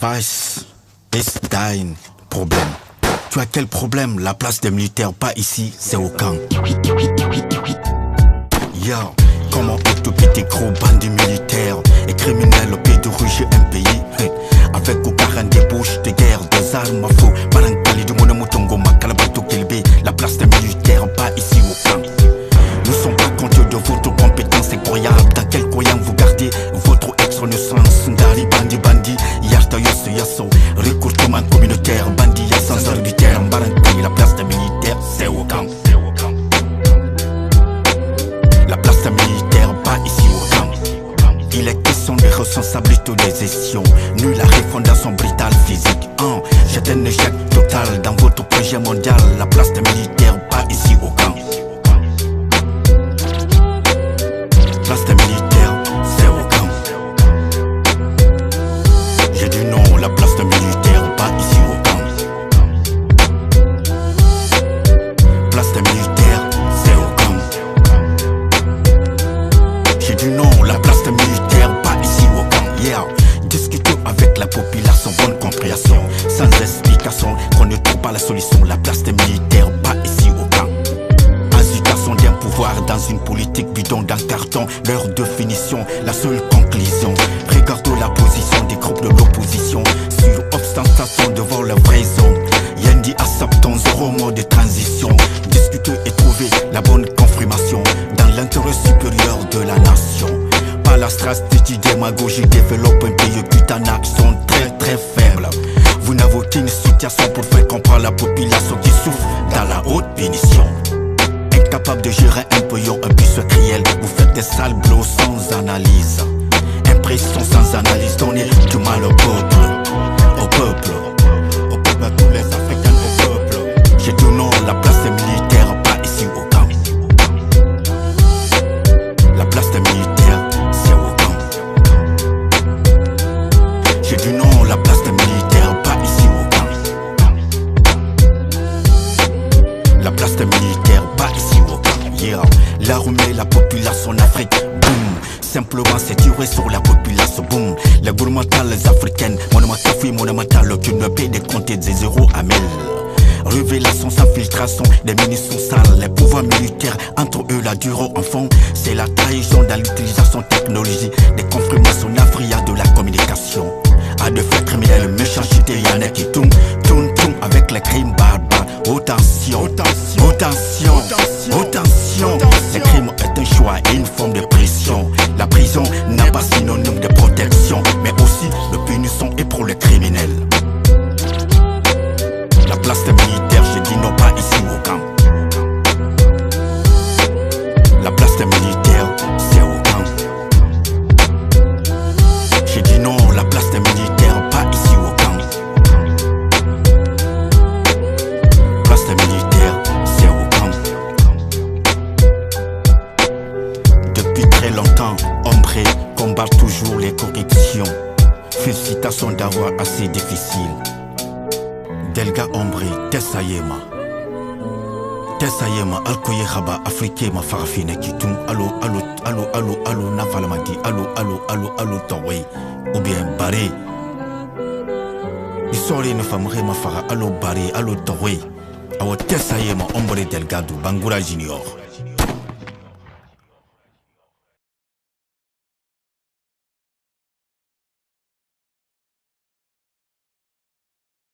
Was ist dein Problème? Tu as quel problème? La place des militaires, pas ici, c'est au camp. Yo, comment occuper tes gros bandits militaires et criminels au pied de rouge un pays avec au 40 des bouches de guerre, des armes à feu, Marankali du Monamotongo, Makalabato Kilbe. La place des militaires, pas ici au camp. Nous sommes pas conscients de votre compétence incroyable. Dans quel coin vous gardez votre ex-renaissance? Ndari bandi bandi, yarta yosso yasso, recrutement communautaire, bandi ya sans arbitraire, Marankali. La place des militaires, c'est au camp. La place des militaires, pas ici au camp. Il est question des responsabilités des gestions. Nulle la refondation brutale physique. C'est un échec total dans votre projet mondial. La place des militaires, pas ici au camp. Place des militaires, c'est au camp. J'ai dit non, la place des militaires, pas ici au camp. Place des militaires, c'est au camp. J'ai dit non, la place des militaires, pas ici au camp. Yeah. Discutons avec la population, bonne compréhension, sans explication, qu'on ne trouve pas la solution. La place des militaires, pas ici au camp. Agitation d'un pouvoir dans une politique bidon d'un carton, leur définition, la seule conclusion. Regardons la position des groupes de l'opposition sur ostentation devant la raison. Yendi acceptons zéro mot de transition. Discuter et trouver la bonne confirmation dans l'intérêt supérieur de la nation. Pas la stratégie démagogie développe un pays qui en action très faible. Vous n'avez aucune situation pour faire comprendre la population qui souffre dans la haute punition. Incapable de gérer un payant, un peu secret, vous faites des sales blows sans analyse. Impression sans analyse, donnez du mal au peuple. Au peuple, au peuple, à tous les Africains, au peuple. J'ai dit non, la place des militaires, pas ici au camp. La place des militaires, c'est au camp. J'ai dit non, la place des militaires, pas ici au camp. La place des militaires, pas ici au camp. Yeah. L'armée, la population en Afrique, boum. Simplement c'est tiré sur la population, boum. Les gouvernementales africaines, monumentales, qui ne paient des comptes de 0 à 1000. Révélation sans filtration, des ministres sales, les pouvoirs militaires, entre eux la dure en fond. C'est la trahison dans l'utilisation de technologie, des confirmations navrières de la communication. À de faits criminels, méchanceté, y'en a qui tournent avec les crimes barbares. Attention, les crimes est un choix et une forme de pression. La prison n'a pas synonyme de protection, mais aussi de punition et pour les criminels. La place des militaires, j'ai dit non, pas ici au camp. La place des militaires, c'est au camp. J'ai dit non, la place des militaires, pas ici au camp. Place des militaires, c'est au camp. Depuis très longtemps, Ombré combat toujours les corruptions. Félicitations d'avoir assez difficile. Delga Ombré, Tessayema, Alkoye Khaba, Afrique, ma farafine qui tourne, allo, Nafalamati, allo, Taway, ou bien Baré. Isori ne famerait ma fara, allo, Baré, allo, Taway. Awa Tessayema, Ombré Delgado, Bangoura Junior.